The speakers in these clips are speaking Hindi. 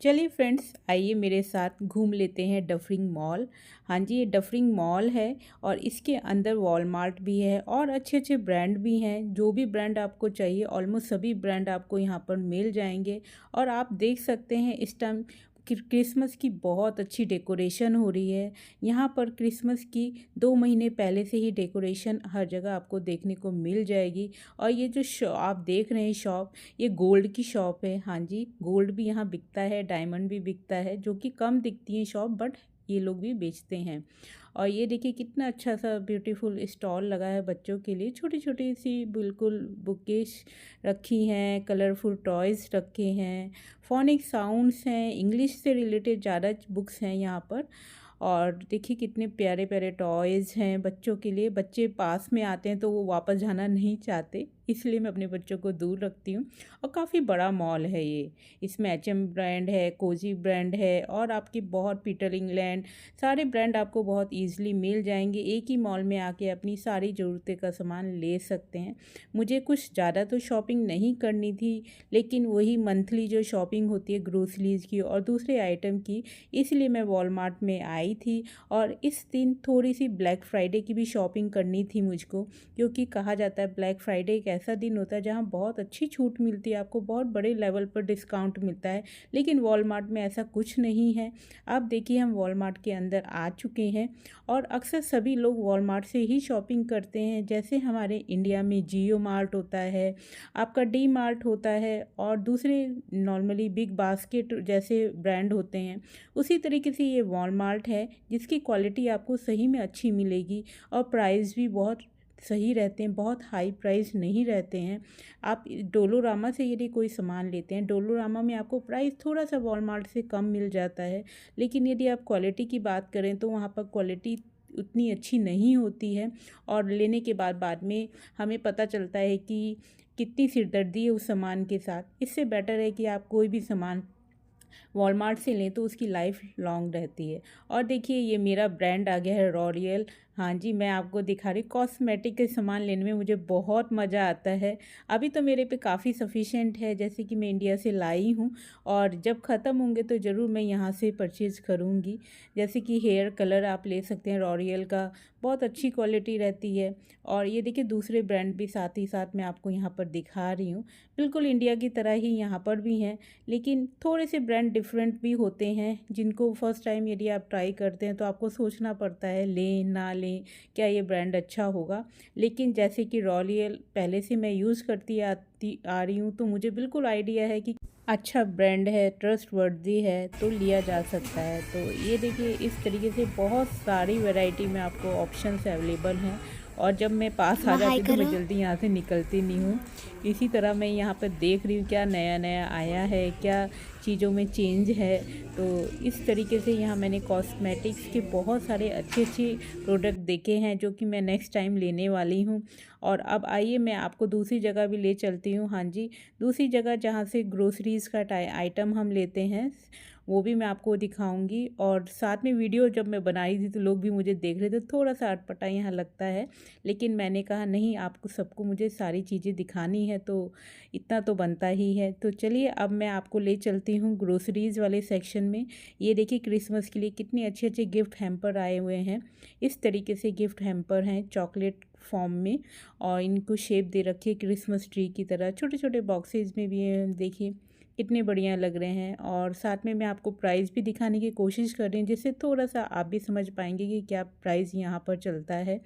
चलिए फ्रेंड्स, आइए मेरे साथ घूम लेते हैं डफरिंग मॉल। हाँ जी, ये डफरिंग मॉल है और इसके अंदर वॉलमार्ट भी है और अच्छे अच्छे ब्रांड भी हैं। जो भी ब्रांड आपको चाहिए ऑलमोस्ट सभी ब्रांड आपको यहाँ पर मिल जाएंगे। और आप देख सकते हैं इस टाइम क्रिसमस की बहुत अच्छी डेकोरेशन हो रही है। यहाँ पर क्रिसमस की 2 महीने पहले से ही डेकोरेशन हर जगह आपको देखने को मिल जाएगी। और ये जो आप देख रहे हैं शॉप, ये गोल्ड की शॉप है। हाँ जी, गोल्ड भी यहाँ बिकता है, डायमंड भी बिकता है, जो कि कम दिखती हैं शॉप, बट ये लोग भी बेचते हैं। और ये देखिए कितना अच्छा सा ब्यूटीफुल स्टॉल लगा है बच्चों के लिए। छोटी छोटी सी बिल्कुल बुकेश रखी हैं, कलरफुल टॉयज़ रखे हैं, फोनिक साउंड्स हैं, इंग्लिश से रिलेटेड ज़्यादा बुक्स हैं यहाँ पर। और देखिए कितने प्यारे प्यारे टॉयज़ हैं बच्चों के लिए। बच्चे पास में आते हैं तो वो वापस जाना नहीं चाहते, इसलिए मैं अपने बच्चों को दूर रखती हूँ। और काफ़ी बड़ा मॉल है ये। इसमें एचएम ब्रांड है, कोजी ब्रांड है और आपकी बहुत पीटर इंग्लैंड, सारे ब्रांड आपको बहुत ईजिली मिल जाएंगे। एक ही मॉल में आके अपनी सारी ज़रूरतें का सामान ले सकते हैं। मुझे कुछ ज़्यादा तो शॉपिंग नहीं करनी थी, लेकिन वही मंथली जो शॉपिंग होती है ग्रोसरीज की और दूसरे आइटम की, इसलिए मैं वॉलमार्ट में आई थी। और इस दिन थोड़ी सी ब्लैक फ्राइडे की भी शॉपिंग करनी थी मुझको, क्योंकि कहा जाता है ब्लैक फ्राइडे एक ऐसा दिन होता है जहाँ बहुत अच्छी छूट मिलती है, आपको बहुत बड़े लेवल पर डिस्काउंट मिलता है। लेकिन वॉलमार्ट में ऐसा कुछ नहीं है। आप देखिए हम वॉलमार्ट के अंदर आ चुके हैं और अक्सर सभी लोग वॉलमार्ट से ही शॉपिंग करते हैं। जैसे हमारे इंडिया में जियो मार्ट होता है, आपका डी मार्ट होता है और दूसरे नॉर्मली बिग बास्केट जैसे ब्रांड होते हैं, उसी तरीके से ये वॉलमार्ट है जिसकी क्वालिटी आपको सही में अच्छी मिलेगी और प्राइस भी बहुत सही रहते हैं, बहुत हाई प्राइस नहीं रहते हैं। आप डोलोरामा से यदि कोई सामान लेते हैं, डोलोरामा में आपको प्राइस थोड़ा सा वॉलमार्ट से कम मिल जाता है, लेकिन यदि आप क्वालिटी की बात करें तो वहाँ पर क्वालिटी उतनी अच्छी नहीं होती है। और लेने के बाद में हमें पता चलता है कि कितनी सिरदर्दी है उस सामान के साथ। इससे बेटर है कि आप कोई भी सामान वॉलमार्ट से लें तो उसकी लाइफ लॉन्ग रहती है। और देखिए ये मेरा ब्रांड आ गया है लॉरियल। हाँ जी, मैं आपको दिखा रही हूँ। कॉस्मेटिक के सामान लेने में मुझे बहुत मज़ा आता है। अभी तो मेरे पे काफ़ी सफिशेंट है, जैसे कि मैं इंडिया से लाई हूँ और जब ख़त्म होंगे तो ज़रूर मैं यहाँ से परचेज़ करूँगी। जैसे कि हेयर कलर आप ले सकते हैं लॉरियल का, बहुत अच्छी क्वालिटी रहती है। और ये देखिए दूसरे ब्रांड भी साथ ही साथ मैं आपको यहाँ पर दिखा रही हूँ, बिल्कुल इंडिया की तरह ही यहाँ पर भी हैं, लेकिन थोड़े से ब्रांड डिफरेंट भी होते हैं, जिनको फर्स्ट टाइम यदि आप ट्राई करते हैं तो आपको सोचना पड़ता है लें ना लें, क्या ये ब्रांड अच्छा होगा। लेकिन जैसे कि लॉरियल पहले से मैं यूज़ करती आ रही हूँ, तो मुझे बिल्कुल आइडिया है कि अच्छा ब्रांड है, ट्रस्ट वर्दी है, तो लिया जा सकता है। तो ये देखिए इस तरीके से बहुत सारी वैरायटी में आपको ऑप्शंस अवेलेबल हैं। और जब मैं पास आ हाय जाती हूँ तो मैं करो। जल्दी यहाँ से निकलती नहीं हूँ। इसी तरह मैं यहाँ पर देख रही हूँ क्या नया नया आया है, क्या चीज़ों में चेंज है। तो इस तरीके से यहाँ मैंने कॉस्मेटिक्स के बहुत सारे अच्छे अच्छे प्रोडक्ट देखे हैं, जो कि मैं नेक्स्ट टाइम लेने वाली हूँ। और अब आइए मैं आपको दूसरी जगह भी ले चलती हूँ। हाँ जी, दूसरी जगह जहाँ से ग्रोसरीज़ का आइटम हम लेते हैं, वो भी मैं आपको दिखाऊंगी। और साथ में वीडियो जब मैं बनाई थी तो लोग भी मुझे देख रहे थे, थोड़ा सा अटपटा यहाँ लगता है, लेकिन मैंने कहा नहीं, आपको सबको मुझे सारी चीज़ें दिखानी है तो इतना तो बनता ही है। तो चलिए अब मैं आपको ले चलती हूँ ग्रोसरीज़ वाले सेक्शन में। ये देखिए क्रिसमस के लिए कितने अच्छे अच्छे गिफ्ट हैम्पर आए हुए हैं। इस तरीके से गिफ्ट हैम्पर हैं चॉकलेट फॉर्म में, और इनको शेप दे रखी है क्रिसमस ट्री की तरह। छोटे छोटे बॉक्सेस में भी हैं, देखिए कितने बढ़िया लग रहे हैं। और साथ में मैं आपको प्राइस भी दिखाने की कोशिश कर रही हूँ, जिससे थोड़ा सा आप भी समझ पाएंगे कि क्या प्राइस यहाँ पर चलता है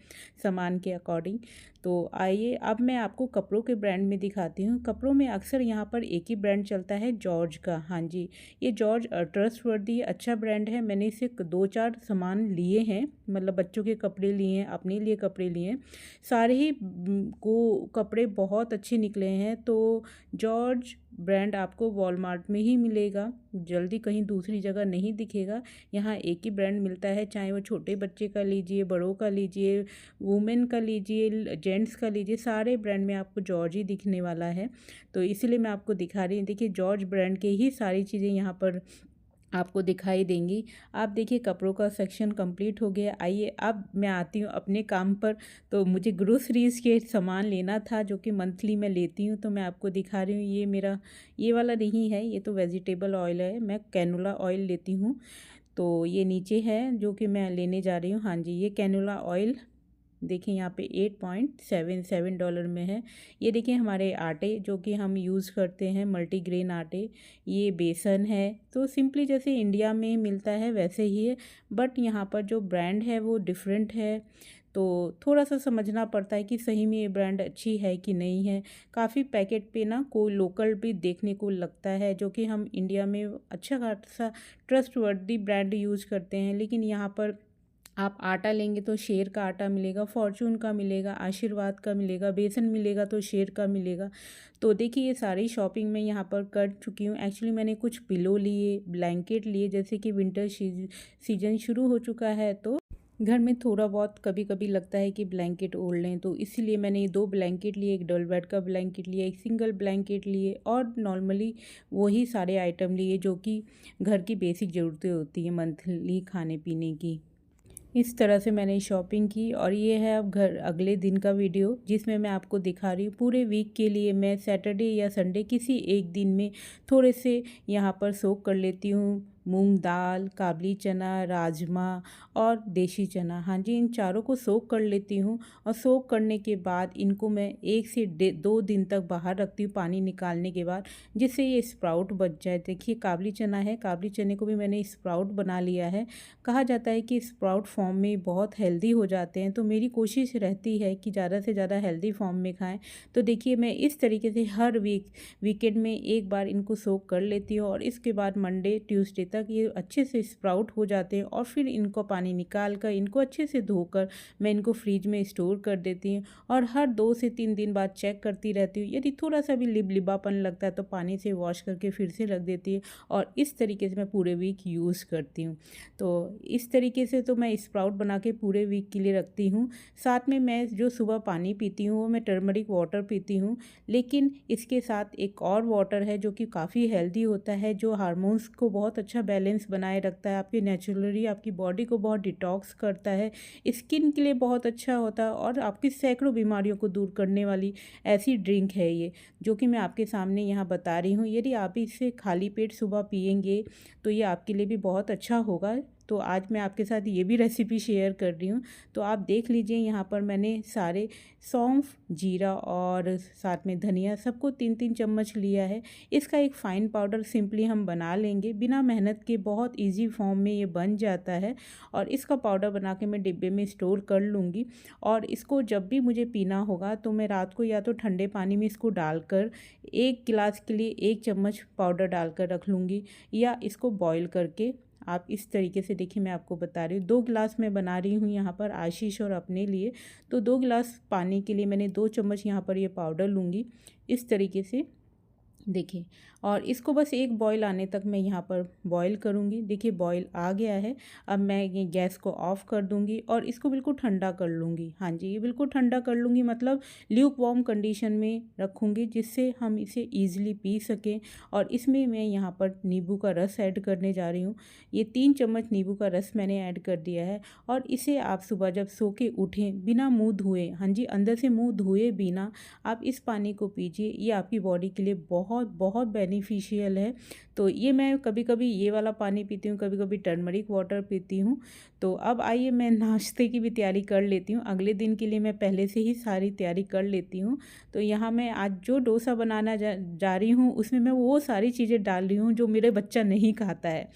सामान के अकॉर्डिंग। तो आइए अब मैं आपको कपड़ों के ब्रांड में दिखाती हूँ। कपड़ों में अक्सर यहाँ पर एक ही ब्रांड चलता है, जॉर्ज का। हाँ जी, ये जॉर्ज ट्रस्टवर्दी अच्छा ब्रांड है। मैंने इसे 2-4 सामान लिए हैं, मतलब बच्चों के कपड़े लिए हैं, अपने लिए कपड़े लिए हैं, सारे ही को कपड़े बहुत अच्छे निकले हैं। तो जॉर्ज ब्रांड आपको वॉलमार्ट में ही मिलेगा, जल्दी कहीं दूसरी जगह नहीं दिखेगा। यहाँ एक ही ब्रांड मिलता है, चाहे वो छोटे बच्चे का लीजिए, बड़ों का लीजिए, वुमेन का लीजिए, जेंट्स का लीजिए, सारे ब्रांड में आपको जॉर्ज ही दिखने वाला है। तो इसीलिए मैं आपको दिखा रही हूँ। देखिए जॉर्ज ब्रांड के ही सारी चीज़ें यहाँ पर आपको दिखाई देंगी। आप देखिए कपड़ों का सेक्शन कंप्लीट हो गया। आइए अब मैं आती हूँ अपने काम पर। तो मुझे ग्रोसरीज़ के सामान लेना था जो कि मंथली मैं लेती हूँ, तो मैं आपको दिखा रही हूँ। ये मेरा ये वाला नहीं है, ये तो वेजिटेबल ऑयल है, मैं कैनोला ऑयल लेती हूँ। तो ये नीचे है जो कि मैं लेने जा रही हूँ। हाँ जी, ये कैनोला ऑयल देखिए यहाँ पे $8.77 में है। ये देखिए हमारे आटे जो कि हम यूज़ करते हैं, मल्टीग्रेन आटे। ये बेसन है, तो सिंपली जैसे इंडिया में मिलता है वैसे ही है, बट यहाँ पर जो ब्रांड है वो डिफरेंट है। तो थोड़ा सा समझना पड़ता है कि सही में ये ब्रांड अच्छी है कि नहीं है। काफ़ी पैकेट पे ना कोई लोकल भी देखने को लगता है, जो कि हम इंडिया में अच्छा खासा ट्रस्टवर्दी ब्रांड यूज़ करते हैं, लेकिन यहाँ पर आप आटा लेंगे तो शेर का आटा मिलेगा, फॉर्चून का मिलेगा, आशीर्वाद का मिलेगा, बेसन मिलेगा तो शेर का मिलेगा। तो देखिए ये सारी शॉपिंग मैं यहाँ पर कर चुकी हूँ। एक्चुअली मैंने कुछ पिलो लिए, ब्लैंकेट लिए, जैसे कि विंटर सीजन शुरू हो चुका है, तो घर में थोड़ा बहुत कभी कभी लगता है कि ब्लैंकेट ओढ़ लें, तो इसीलिए मैंने 2 ब्लैंकेट लिए, एक डबल बेड का ब्लैंकेट लिया, एक सिंगल ब्लैंकेट लिए, और नॉर्मली वही सारे आइटम लिए जो कि घर की बेसिक ज़रूरतें होती हैं मंथली खाने पीने की। इस तरह से मैंने शॉपिंग की। और ये है अब घर अगले दिन का वीडियो, जिसमें मैं आपको दिखा रही हूँ पूरे वीक के लिए मैं सैटरडे या संडे किसी एक दिन में थोड़े से यहाँ पर सोक कर लेती हूँ मूंग दाल, काबली चना, राजमा और देसी चना। हाँ जी, इन चारों को सोक कर लेती हूँ, और सोक करने के बाद इनको मैं 1 से 2 दिन तक बाहर रखती हूँ पानी निकालने के बाद, जिससे ये स्प्राउट बच जाए। देखिए काबली चना है, काबली चने को भी मैंने स्प्राउट बना लिया है। कहा जाता है कि स्प्राउट फॉर्म में बहुत हेल्दी हो जाते हैं, तो मेरी कोशिश रहती है कि ज़्यादा से ज़्यादा हेल्दी फॉर्म में खाएं। तो देखिए मैं इस तरीके से हर वीकेंड में एक बार इनको सोक कर लेती हूँ, और इसके बाद मंडे ट्यूसडे तक ये अच्छे से स्प्राउट हो जाते हैं, और फिर इनको पानी निकाल कर इनको अच्छे से धोकर मैं इनको फ्रिज में स्टोर कर देती हूँ, और हर 2 से 3 दिन बाद चेक करती रहती हूँ। यदि थोड़ा सा भी लिबलिबापन लगता है तो पानी से वॉश करके फिर से रख देती हूँ, और इस तरीके से मैं पूरे वीक यूज़ करती हूँ। तो इस तरीके से तो मैं स्प्राउट बना के पूरे वीक के लिए रखती हूँ। साथ में मैं जो सुबह पानी पीती हूँ वो मैं टर्मरिक वाटर पीती हूँ, लेकिन इसके साथ एक और वाटर है जो कि काफ़ी हेल्दी होता है, जो हार्मोन्स को बहुत अच्छा बैलेंस बनाए रखता है, आपके नेचुरली आपकी बॉडी को बहुत डिटॉक्स करता है, स्किन के लिए बहुत अच्छा होता है, और आपकी सैकड़ों बीमारियों को दूर करने वाली ऐसी ड्रिंक है ये, जो कि मैं आपके सामने यहाँ बता रही हूँ। यदि आप इसे खाली पेट सुबह पिएंगे तो ये आपके लिए भी बहुत अच्छा होगा। तो आज मैं आपके साथ ये भी रेसिपी शेयर कर रही हूँ। तो आप देख लीजिए यहाँ पर मैंने सारे सौंफ, जीरा और साथ में धनिया सबको 3-3 चम्मच लिया है। इसका एक फ़ाइन पाउडर सिंपली हम बना लेंगे, बिना मेहनत के बहुत इजी फॉर्म में ये बन जाता है, और इसका पाउडर बना के मैं डिब्बे में स्टोर कर लूँगी। और इसको जब भी मुझे पीना होगा तो मैं रात को या तो ठंडे पानी में इसको डालकर 1 गिलास के लिए 1 चम्मच पाउडर डालकर रख लूँगी, या इसको बॉईल करके आप इस तरीके से देखिए मैं आपको बता रही हूँ। 2 गिलास मैं बना रही हूँ यहाँ पर आशीष और अपने लिए, तो 2 गिलास पानी के लिए मैंने 2 चम्मच यहाँ पर ये पाउडर लूँगी इस तरीके से। देखिए, और इसको बस एक बॉईल आने तक मैं यहाँ पर बॉईल करूँगी। देखिए बॉईल आ गया है। अब मैं ये गैस को ऑफ़ कर दूँगी और इसको बिल्कुल ठंडा कर लूँगी। हाँ जी, ये बिल्कुल ठंडा कर लूँगी, मतलब ल्यूक वार्म कंडीशन में रखूँगी, जिससे हम इसे ईज़िली पी सकें। और इसमें मैं यहाँ पर नींबू का रस ऐड करने जा रही हूँ। ये 3 चम्मच नींबू का रस मैंने ऐड कर दिया है, और इसे आप सुबह जब सो के उठें बिना मुँह धोए, हाँ जी, अंदर से मुँह धोए बिना आप इस पानी को पीजिए। ये आपकी बॉडी के लिए बहुत बहुत बेनिफिशियल है। तो ये मैं कभी कभी ये वाला पानी पीती हूँ, कभी कभी टर्मरिक वाटर पीती हूँ। तो अब आइए मैं नाश्ते की भी तैयारी कर लेती हूँ। अगले दिन के लिए मैं पहले से ही सारी तैयारी कर लेती हूँ। तो यहाँ मैं आज जो डोसा बनाना जा रही हूँ उसमें मैं वो सारी चीज़ें डाल रही हूँ जो मेरे बच्चा नहीं खाता है।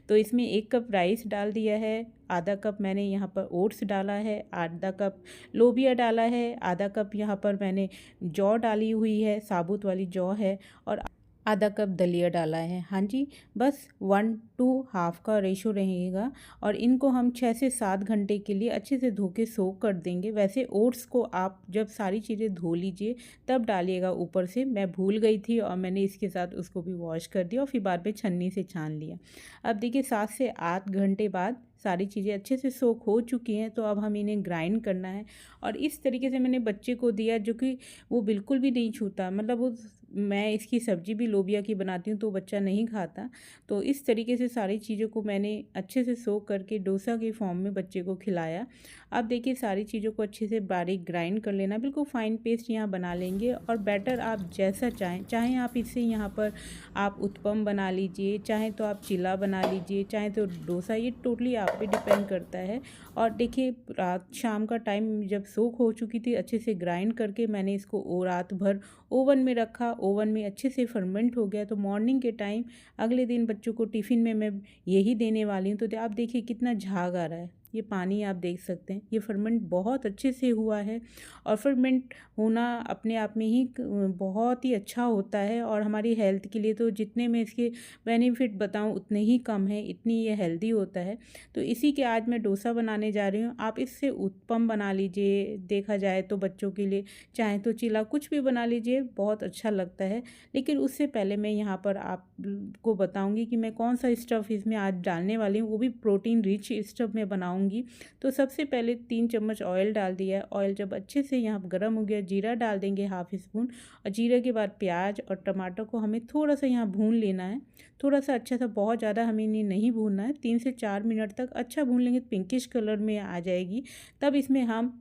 तो इसमें 1 कप राइस डाल दिया है, आधा कप मैंने यहाँ पर ओट्स डाला है, आधा कप लोबिया डाला है, आधा कप यहाँ पर मैंने जौ डाली हुई है, साबुत वाली जौ है, और आधा कप दलिया डाला है। हाँ जी, बस 1:1/2 का रेशो रहेगा, और इनको हम 6 से 7 घंटे के लिए अच्छे से धो के सोक कर देंगे। वैसे ओट्स को आप जब सारी चीज़ें धो लीजिए तब डालिएगा ऊपर से, मैं भूल गई थी और मैंने इसके साथ उसको भी वॉश कर दिया और फिर बाद में छन्नी से छान लिया। अब देखिए 7 से 8 घंटे बाद सारी चीज़ें अच्छे से सोक हो चुकी हैं, तो अब हम इन्हें ग्राइंड करना है। और इस तरीके से मैंने बच्चे को दिया जो कि वो बिल्कुल भी नहीं छूता, मतलब वो मैं इसकी सब्ज़ी भी लोबिया की बनाती हूँ तो बच्चा नहीं खाता। तो इस तरीके से सारी चीज़ों को मैंने अच्छे से सोक करके डोसा के फॉर्म में बच्चे को खिलाया। अब देखिए सारी चीज़ों को अच्छे से बारीक ग्राइंड कर लेना, बिल्कुल फ़ाइन पेस्ट यहाँ बना लेंगे। और बैटर आप जैसा चाहें आप इससे यहाँ पर आप उत्पम बना लीजिए, चाहें तो आप चिल्ला बना लीजिए, चाहें तो डोसा, ये टोटली आप पे डिपेंड करता है। और देखिए रात शाम का टाइम जब सोक हो चुकी थी, अच्छे से ग्राइंड करके मैंने इसको रात भर ओवन में रखा। ओवन में अच्छे से फर्मेंट हो गया तो मॉर्निंग के टाइम अगले दिन बच्चों को टिफ़िन में मैं यही देने वाली हूँ। तो आप देखिए कितना झाग आ रहा है, ये पानी आप देख सकते हैं, ये फर्मेंट बहुत अच्छे से हुआ है। और फर्मेंट होना अपने आप में ही बहुत ही अच्छा होता है। और हमारी हेल्थ के लिए तो जितने मैं इसके बेनिफिट बताऊं उतने ही कम है, इतनी ये हेल्दी होता है। तो इसी के आज मैं डोसा बनाने जा रही हूँ। आप इससे उत्पम बना लीजिए, देखा जाए तो बच्चों के लिए, चाहे तो चिल्ला, कुछ भी बना लीजिए, बहुत अच्छा लगता है। लेकिन उससे पहले मैं यहाँ पर आपको बताऊँगी कि मैं कौन सा स्टफ़ इसमें आज डालने वाली हूँ, वो भी प्रोटीन रिच स्टफ़ में बनाऊँगी। तो सबसे पहले 3 चम्मच ऑयल डाल दिया है। ऑयल जब अच्छे से यहाँ गर्म हो गया, जीरा डाल देंगे हाफ स्पून। और जीरे के बाद प्याज और टमाटर को हमें थोड़ा सा यहाँ भून लेना है, थोड़ा सा अच्छा सा, बहुत ज़्यादा हमें नहीं भूनना है। 3 से 4 मिनट तक अच्छा भून लेंगे, पिंकिश कलर में आ जाएगी। तब इसमें हम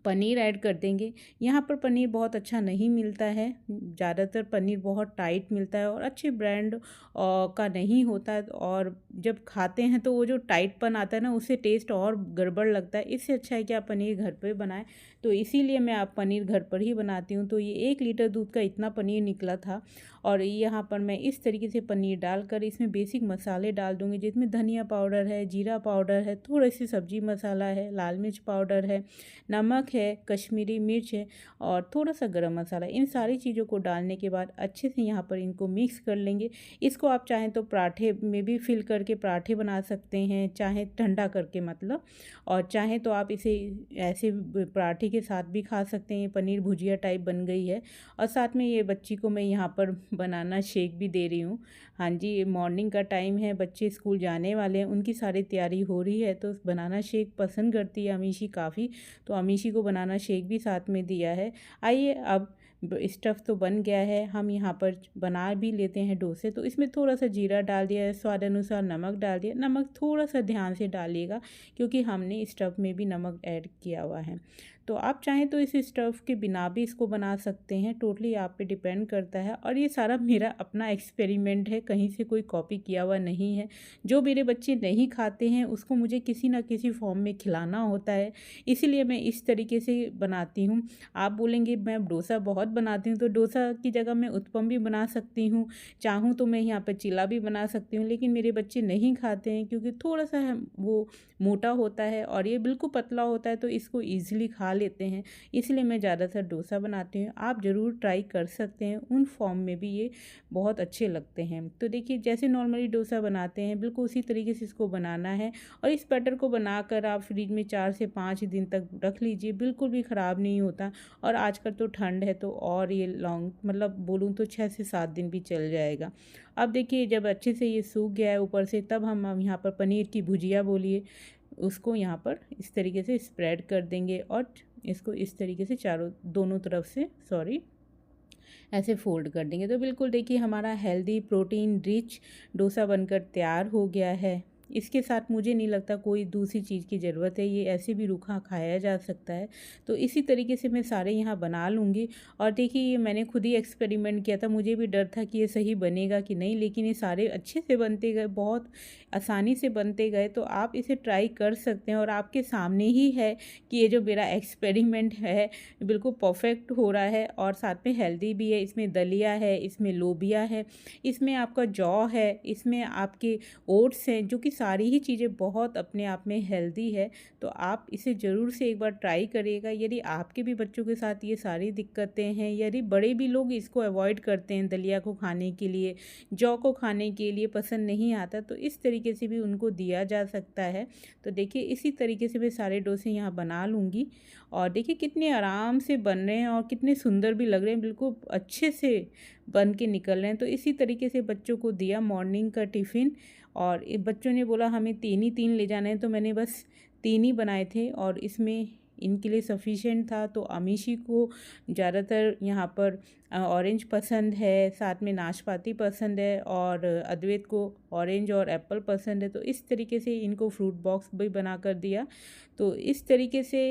पनीर ऐड कर देंगे। यहाँ पर पनीर बहुत अच्छा नहीं मिलता है, ज़्यादातर पनीर बहुत टाइट मिलता है और अच्छे ब्रांड का नहीं होता है। और जब खाते हैं तो वो जो टाइटपन आता है ना, उससे टेस्ट और गड़बड़ लगता है। इससे अच्छा है कि आप पनीर घर पे बनाएं। तो इसीलिए मैं आप पनीर घर पर ही बनाती हूँ। तो ये 1 लीटर दूध का इतना पनीर निकला था। और यहाँ पर मैं इस तरीके से पनीर डालकर इसमें बेसिक मसाले डाल दूँगी, जिसमें धनिया पाउडर है, जीरा पाउडर है, थोड़ा सी सब्जी मसाला है, लाल मिर्च पाउडर है, नमक है, कश्मीरी मिर्च है और थोड़ा सा गरम मसाला। इन सारी चीज़ों को डालने के बाद अच्छे से यहाँ पर इनको मिक्स कर लेंगे। इसको आप चाहें तो पराठे में भी फिल करके पराठे बना सकते हैं, चाहे ठंडा करके मतलब, और चाहें तो आप इसे ऐसे पराठे के साथ भी खा सकते हैं। पनीर भुजिया टाइप बन गई है। और साथ में ये बच्ची को मैं यहाँ पर बनाना शेक भी दे रही हूँ। हाँ जी, मॉर्निंग का टाइम है, बच्चे स्कूल जाने वाले हैं, उनकी सारी तैयारी हो रही है। तो बनाना शेक पसंद करती है अमीशी काफ़ी, तो अमीशी को बनाना शेक भी साथ में दिया है। आइए अब स्टफ़ तो बन गया है, हम यहाँ पर बना भी लेते हैं डोसे। तो इसमें थोड़ा सा जीरा डाल दिया है, स्वाद अनुसार नमक डाल दिया। नमक थोड़ा सा ध्यान से डालिएगा क्योंकि हमने स्टफ़ में भी नमक ऐड किया हुआ है। तो आप चाहें तो इस स्टफ़ के बिना भी इसको बना सकते हैं, टोटली आप पे डिपेंड करता है। और ये सारा मेरा अपना एक्सपेरिमेंट है, कहीं से कोई कॉपी किया हुआ नहीं है। जो मेरे बच्चे नहीं खाते हैं उसको मुझे किसी ना किसी फॉर्म में खिलाना होता है, इसीलिए मैं इस तरीके से बनाती हूँ। आप बोलेंगे मैं डोसा बहुत बनाती हूँ, तो डोसा की जगह मैं उत्पम भी बना सकती हूँ, चाहूँ तो मैं यहाँ पर चिल्ला भी बना सकती हूँ। लेकिन मेरे बच्चे नहीं खाते हैं क्योंकि थोड़ा सा वो मोटा होता है और ये बिल्कुल पतला होता है, तो इसको ईजिली खा लेते हैं। इसलिए मैं ज़्यादातर डोसा बनाती हूँ। आप ज़रूर ट्राई कर सकते हैं, उन फॉर्म में भी ये बहुत अच्छे लगते हैं। तो देखिए जैसे नॉर्मली डोसा बनाते हैं बिल्कुल उसी तरीके से इसको बनाना है। और इस बैटर को बनाकर आप फ्रिज में 4 से 5 दिन तक रख लीजिए, बिल्कुल भी ख़राब नहीं होता। और आजकल तो ठंड है तो और ये लॉन्ग मतलब बोलूँ तो 6 से 7 दिन भी चल जाएगा। अब देखिए जब अच्छे से ये सूख गया है ऊपर से, तब हम यहाँ पर पनीर की भुजिया बोलिए उसको यहाँ पर इस तरीके से स्प्रेड कर देंगे और इसको इस तरीके से दोनों तरफ से ऐसे फोल्ड कर देंगे। तो बिल्कुल देखिए हमारा हेल्दी प्रोटीन रिच डोसा बनकर तैयार हो गया है। इसके साथ मुझे नहीं लगता कोई दूसरी चीज़ की ज़रूरत है, ये ऐसे भी रूखा खाया जा सकता है। तो इसी तरीके से मैं सारे यहाँ बना लूँगी। और देखिए ये मैंने खुद ही एक्सपेरिमेंट किया था, मुझे भी डर था कि ये सही बनेगा कि नहीं, लेकिन ये सारे अच्छे से बनते गए, बहुत आसानी से बनते गए। तो आप इसे ट्राई कर सकते हैं और आपके सामने ही है कि ये जो मेरा एक्सपेरिमेंट है बिल्कुल परफेक्ट हो रहा है। और साथ में हेल्दी भी है, इसमें दलिया है, इसमें लोबिया है, इसमें आपका जौ है, इसमें आपके ओट्स हैं, जो कि सारी ही चीज़ें बहुत अपने आप में हेल्दी है। तो आप इसे ज़रूर से एक बार ट्राई करिएगा। यदि आपके भी बच्चों के साथ ये सारी दिक्कतें हैं, यदि बड़े भी लोग इसको अवॉइड करते हैं, दलिया को खाने के लिए, जौ को खाने के लिए पसंद नहीं आता, तो इस तरीके से भी उनको दिया जा सकता है। तो देखिए इसी तरीके से मैं सारे डोसे यहाँ बना लूँगी। और देखिए कितने आराम से बन रहे हैं और कितने सुंदर भी लग रहे हैं, बिल्कुल अच्छे से बन के निकल रहे हैं। तो इसी तरीके से बच्चों को दिया मॉर्निंग का टिफ़िन। और बच्चों ने बोला हमें 3 ही 3 ले जाने हैं, तो मैंने बस 3 ही बनाए थे। और इसमें इनके लिए सफिशेंट था। तो अमीशी को ज़्यादातर यहाँ पर ऑरेंज पसंद है, साथ में नाशपाती पसंद है, और अद्वैत को ऑरेंज और एप्पल पसंद है। तो इस तरीके से इनको फ्रूट बॉक्स भी बना कर दिया। तो इस तरीके से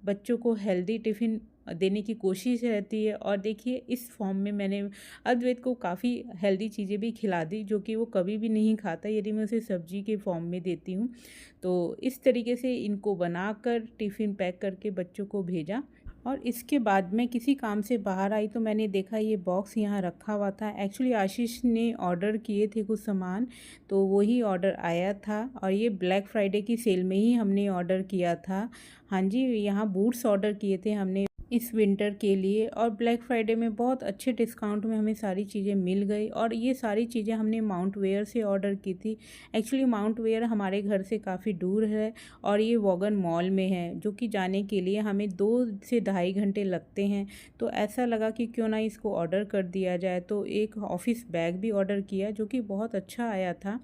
बच्चों को हेल्दी टिफ़िन देने की कोशिश रहती है। और देखिए इस फॉर्म में मैंने अद्वैत को काफ़ी हेल्दी चीज़ें भी खिला दी, जो कि वो कभी भी नहीं खाता यदि मैं उसे सब्जी के फॉर्म में देती हूँ। तो इस तरीके से इनको बनाकर टिफ़िन पैक करके बच्चों को भेजा। और इसके बाद मैं किसी काम से बाहर आई तो मैंने देखा ये बॉक्स यहाँ रखा हुआ था। एक्चुअली आशीष ने ऑर्डर किए थे कुछ सामान, तो वही ऑर्डर आया था। और ये ब्लैक फ्राइडे की सेल में ही हमने ऑर्डर किया था। हाँ जी, यहाँ बूट्स ऑर्डर किए थे हमने इस विंटर के लिए, और ब्लैक फ्राइडे में बहुत अच्छे डिस्काउंट में हमें सारी चीज़ें मिल गई। और ये सारी चीज़ें हमने माउंट वेयर से ऑर्डर की थी। एक्चुअली माउंट वेयर हमारे घर से काफ़ी दूर है और ये वॉगन मॉल में है, जो कि जाने के लिए हमें 2 से ढाई घंटे लगते हैं। तो ऐसा लगा कि क्यों ना इसको ऑर्डर कर दिया जाए। तो एक ऑफिस बैग भी ऑर्डर किया, जो कि बहुत अच्छा आया था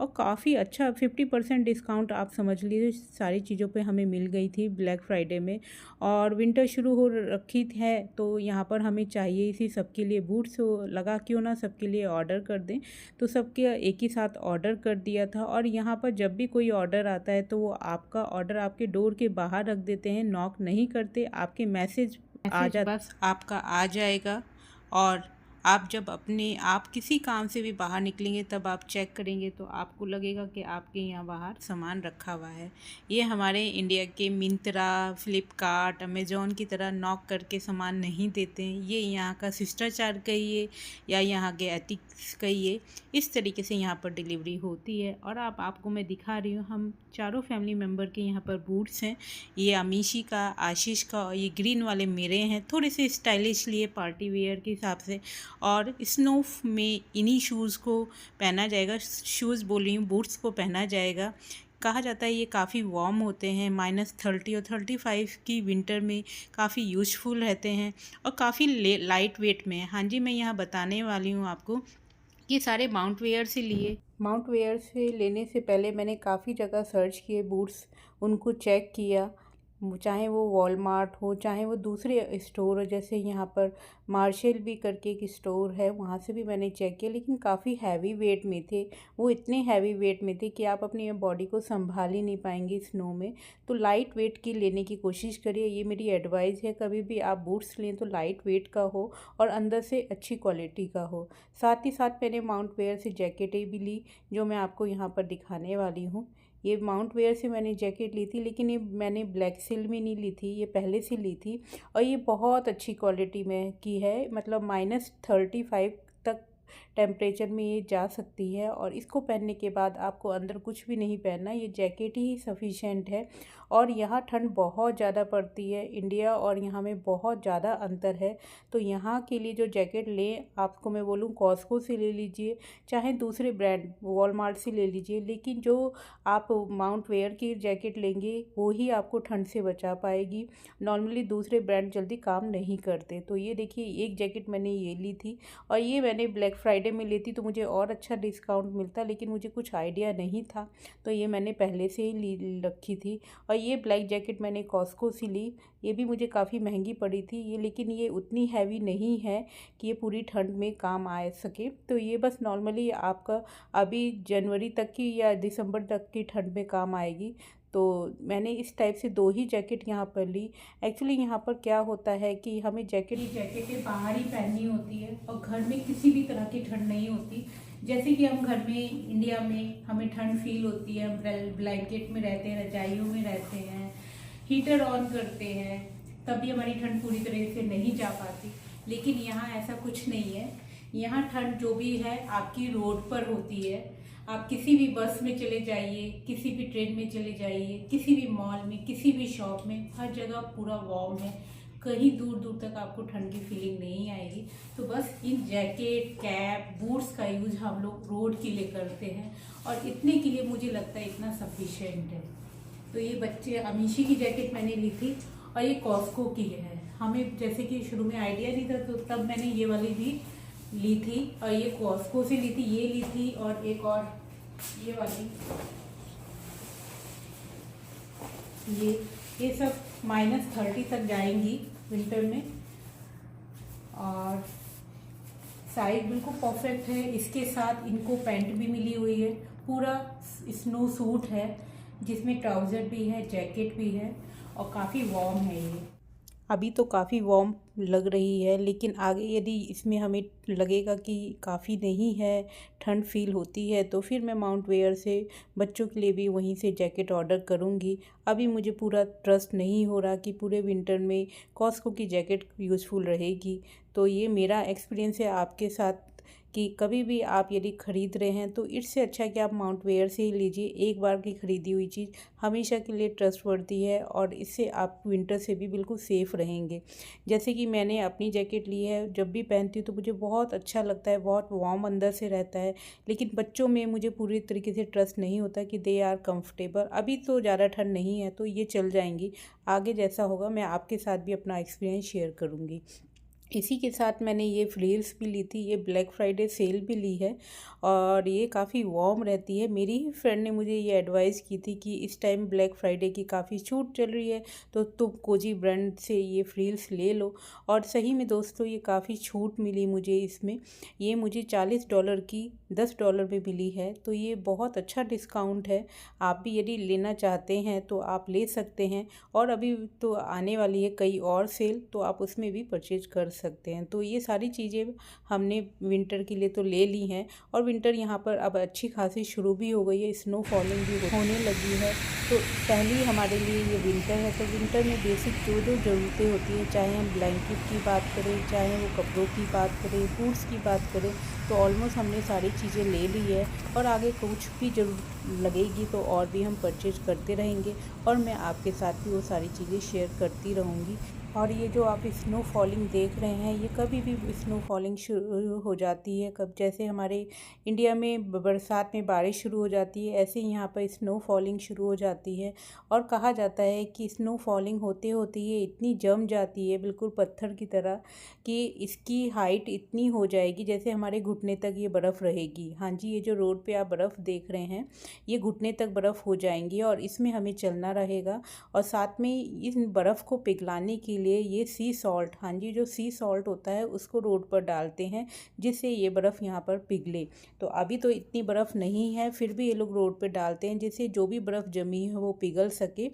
और काफ़ी अच्छा 50% डिस्काउंट आप समझ लीजिए सारी चीज़ों पे हमें मिल गई थी ब्लैक फ्राइडे में। और विंटर शुरू हो रखी है, तो यहाँ पर हमें चाहिए इसी सबके लिए बूट्स, लगा क्यों ना सबके लिए ऑर्डर कर दें। तो सबके एक ही साथ ऑर्डर कर दिया था। और यहाँ पर जब भी कोई ऑर्डर आता है तो वो आपका ऑर्डर आपके डोर के बाहर रख देते हैं, नॉक नहीं करते, आपके मैसेज बस आपका आ जाएगा। और आप जब आप किसी काम से भी बाहर निकलेंगे तब आप चेक करेंगे तो आपको लगेगा कि आपके यहाँ बाहर सामान रखा हुआ है। ये हमारे इंडिया के मिंत्रा, फ्लिपकार्ट, अमेज़ॉन की तरह नॉक करके सामान नहीं देते हैं। ये यहाँ का शिष्टाचार कहिए या यहाँ के एथिक्स कहिए, इस तरीके से यहाँ पर डिलीवरी होती है। और आपको मैं दिखा रही हूँ, हम चारों फैमिली मेम्बर के यहाँ पर बूट्स हैं। ये अमीशी का, आशीष का, और ये ग्रीन वाले मेरे हैं, थोड़े से स्टाइलिश लिए पार्टी वेयर के हिसाब से। और स्नो में इन्हीं शूज़ को पहना जाएगा, शूज़ बोल रही हूँ, बूट्स को पहना जाएगा। कहा जाता है ये काफ़ी वार्म होते हैं, -30 और 35 की विंटर में काफ़ी यूज़फुल रहते हैं और काफ़ी लाइट वेट में है। हाँ जी, मैं यहाँ बताने वाली हूँ आपको, ये सारे माउंट वेयर से लिए। माउंट वेयर से लेने से पहले मैंने काफ़ी जगह सर्च किए बूट्स, उनको चेक किया, चाहे वो वॉलमार्ट हो, चाहे वो दूसरे स्टोर हो, जैसे यहाँ पर मार्शल भी करके एक स्टोर है, वहाँ से भी मैंने चेक किया, लेकिन काफ़ी हैवी वेट में थे। वो इतने हैवी वेट में थे कि आप अपनी बॉडी को संभाल ही नहीं पाएंगे स्नो में। तो लाइट वेट की लेने की कोशिश करिए, ये मेरी एडवाइस है। कभी भी आप बूट्स लें तो लाइट वेट का हो और अंदर से अच्छी क्वालिटी का हो। साथ ही साथ मैंने माउंट वेयर से जैकेटें भी ली, जो मैं आपको यहाँ पर दिखाने वाली हूँ। ये माउंट वेयर से मैंने जैकेट ली थी, लेकिन ये मैंने ब्लैक सिल में नहीं ली थी, ये पहले से ली थी। और ये बहुत अच्छी क्वालिटी में की है, मतलब -35 तक टेम्परेचर में ये जा सकती है। और इसको पहनने के बाद आपको अंदर कुछ भी नहीं पहनना, ये जैकेट ही सफिशेंट है। और यहाँ ठंड बहुत ज़्यादा पड़ती है, इंडिया और यहाँ में बहुत ज़्यादा अंतर है। तो यहाँ के लिए जो जैकेट लें, आपको मैं बोलूँ कॉस्को से ले लीजिए, चाहे दूसरे ब्रांड वॉलमार्ट से ले लीजिए, लेकिन जो आप माउंट वेयर की जैकेट लेंगे वो ही आपको ठंड से बचा पाएगी। नॉर्मली दूसरे ब्रांड जल्दी काम नहीं करते। तो ये देखिए, एक जैकेट मैंने ये ली थी, और ये मैंने ब्लैक फ्राइडे में लेती तो मुझे और अच्छा डिस्काउंट मिलता, लेकिन मुझे कुछ आइडिया नहीं था, तो ये मैंने पहले से ही ली रखी थी। और ये ब्लैक जैकेट मैंने कॉस्को से ली, ये भी मुझे काफ़ी महंगी पड़ी थी ये, लेकिन ये उतनी हैवी नहीं है कि ये पूरी ठंड में काम आ सके। तो ये बस नॉर्मली आपका अभी जनवरी तक की या दिसंबर तक की ठंड में काम आएगी। तो मैंने इस टाइप से 2 ही जैकेट यहाँ पर ली। एक्चुअली यहाँ पर क्या होता है कि हमें जैकेटें बाहर ही पहननी होती है और घर में किसी भी तरह की ठंड नहीं होती। जैसे कि हम घर में इंडिया में हमें ठंड फील होती है, हम ब्लैंकेट में रहते हैं, रजाइयों में रहते हैं, हीटर ऑन करते हैं, तभी हमारी ठंड पूरी तरह से नहीं जा पाती। लेकिन यहाँ ऐसा कुछ नहीं है। यहाँ ठंड जो भी है आपकी रोड पर होती है। आप किसी भी बस में चले जाइए, किसी भी ट्रेन में चले जाइए, किसी भी मॉल में, किसी भी शॉप में, हर जगह पूरा वार्म है। कहीं दूर दूर तक आपको ठंड की फीलिंग नहीं आएगी। तो बस इन जैकेट, कैप, बूट्स का यूज हम लोग रोड के लिए करते हैं, और इतने के लिए मुझे लगता है इतना सफिशिएंट है। तो ये बच्चे अमीशी की जैकेट मैंने ली थी, और ये कॉस्को की है। हमें जैसे कि शुरू में आइडिया नहीं था, तो तब मैंने ये वाली भी ली थी, और ये कॉस्को से ली थी, ये ली थी, और एक और ये वाली, ये सब -30 तक जाएंगी विंटर में। और साइज बिल्कुल परफेक्ट है। इसके साथ इनको पैंट भी मिली हुई है, पूरा स्नो सूट है जिसमें ट्राउज़र भी है, जैकेट भी है और काफ़ी वार्म है ये। अभी तो काफ़ी वार्म लग रही है, लेकिन आगे यदि इसमें हमें लगेगा कि काफ़ी नहीं है, ठंड फील होती है, तो फिर मैं माउंट वेयर से बच्चों के लिए भी वहीं से जैकेट ऑर्डर करूँगी। अभी मुझे पूरा ट्रस्ट नहीं हो रहा कि पूरे विंटर में कॉस्को की जैकेट यूज़फुल रहेगी। तो ये मेरा एक्सपीरियंस है आपके साथ कि कभी भी आप यदि ख़रीद रहे हैं तो इससे अच्छा है कि आप माउंट वेयर से ही लीजिए। एक बार की ख़रीदी हुई चीज़ हमेशा के लिए ट्रस्टवर्दी है और इससे आप विंटर से भी बिल्कुल सेफ़ रहेंगे। जैसे कि मैंने अपनी जैकेट ली है, जब भी पहनती हूँ तो मुझे बहुत अच्छा लगता है, बहुत वार्म अंदर से रहता है। लेकिन बच्चों में मुझे पूरी तरीके से ट्रस्ट नहीं होता कि दे आर कंफर्टेबल। अभी तो ज़्यादा ठंड नहीं है तो ये चल जाएंगी। आगे जैसा होगा मैं आपके साथ भी अपना एक्सपीरियंस शेयर करूँगी। इसी के साथ मैंने ये फ्रिल्स भी ली थी। ये ब्लैक फ्राइडे सेल भी ली है और ये काफ़ी वार्म रहती है। मेरी ही फ्रेंड ने मुझे ये एडवाइस की थी कि इस टाइम ब्लैक फ्राइडे की काफ़ी छूट चल रही है तो तुम कोजी ब्रांड से ये फ्रिल्स ले लो। और सही में दोस्तों ये काफ़ी छूट मिली मुझे इसमें। ये मुझे $40 की $10 में मिली है, तो ये बहुत अच्छा डिस्काउंट है। आप भी यदि लेना चाहते हैं तो आप ले सकते हैं। और अभी तो आने वाली है कई और सेल, तो आप उसमें भी परचेज कर सकते हैं। तो ये सारी चीज़ें हमने विंटर के लिए तो ले ली हैं। और विंटर यहाँ पर अब अच्छी खासी शुरू भी हो गई है, स्नो फॉलिंग भी होने लगी है। तो पहली हमारे लिए ये विंटर है। तो विंटर में बेसिक जो जो ज़रूरतें होती हैं, चाहे हम ब्लैंकेट की बात करें, चाहे वो कपड़ों की बात करें, बूट्स की बात करें, तो ऑलमोस्ट हमने सारी चीज़ें ले ली है। और आगे कुछ भी ज़रूरत लगेगी तो और भी हम परचेज करते रहेंगे और मैं आपके साथ भी वो सारी चीज़ें शेयर करती रहूँगी। और ये जो आप स्नो फॉलिंग देख रहे हैं, ये कभी भी स्नो फॉलिंग शुरू हो जाती है। कब जैसे हमारे इंडिया में बरसात में बारिश शुरू हो जाती है, ऐसे ही यहाँ पर स्नो फॉलिंग शुरू हो जाती है। और कहा जाता है कि स्नो फॉलिंग होते होते ये इतनी जम जाती है बिल्कुल पत्थर की तरह कि इसकी हाइट इतनी हो जाएगी जैसे हमारे घुटने तक ये बर्फ़ रहेगी। हाँ जी, ये जो रोड पे आप बर्फ़ देख रहे हैं, ये घुटने तक बर्फ़ हो जाएंगी और इसमें हमें चलना रहेगा। और साथ में इस बर्फ़ को पिघलाने के लिए ये सी सॉल्ट, हाँ जी, जो सी सॉल्ट होता है उसको रोड पर डालते हैं जिससे ये बर्फ़ यहाँ पर पिघले। तो अभी तो इतनी बर्फ़ नहीं है, फिर भी ये लोग रोड पे डालते हैं जिससे जो भी बर्फ़ जमी है वो पिघल सके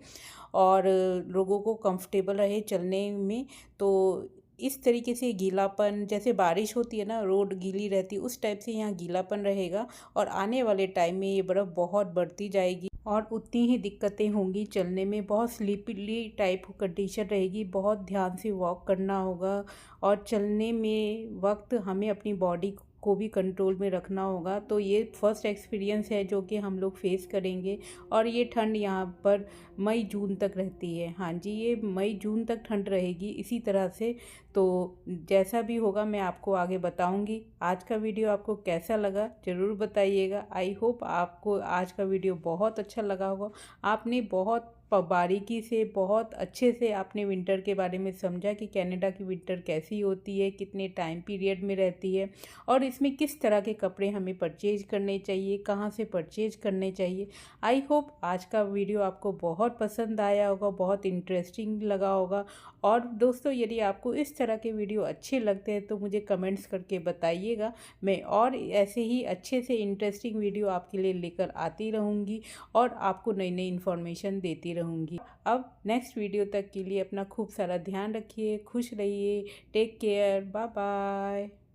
और लोगों को कंफर्टेबल रहे चलने में। तो इस तरीके से गीलापन, जैसे बारिश होती है ना, रोड गीली रहती है, उस टाइप से यहाँ गीलापन रहेगा। और आने वाले टाइम में ये बर्फ़ बहुत बढ़ती जाएगी और उतनी ही दिक्कतें होंगी चलने में। बहुत स्लीपली टाइप कंडीशन रहेगी, बहुत ध्यान से वॉक करना होगा और चलने में वक्त हमें अपनी बॉडी को भी कंट्रोल में रखना होगा। तो ये फर्स्ट एक्सपीरियंस है जो कि हम लोग फेस करेंगे। और ये ठंड यहाँ पर मई जून तक रहती है। हाँ जी, ये मई जून तक ठंड रहेगी इसी तरह से। तो जैसा भी होगा मैं आपको आगे बताऊंगी। आज का वीडियो आपको कैसा लगा ज़रूर बताइएगा। आई होप आपको आज का वीडियो बहुत अच्छा लगा होगा। आपने बहुत बारीकी से, बहुत अच्छे से आपने विंटर के बारे में समझा कि कनाडा की विंटर कैसी होती है, कितने टाइम पीरियड में रहती है और इसमें किस तरह के कपड़े हमें परचेज करने चाहिए, कहाँ से परचेज करने चाहिए। आई होप आज का वीडियो आपको बहुत पसंद आया होगा, बहुत इंटरेस्टिंग लगा होगा। और दोस्तों, यदि आपको इस तरह के वीडियो अच्छे लगते हैं तो मुझे कमेंट्स करके बताइएगा। मैं और ऐसे ही अच्छे से इंटरेस्टिंग वीडियो आपके लिए लेकर आती रहूँगी और आपको नई नई इन्फॉर्मेशन देती रहूँगी। अब नेक्स्ट वीडियो तक के लिए अपना खूब सारा ध्यान रखिए, खुश रहिए, टेक केयर, बाय बाय।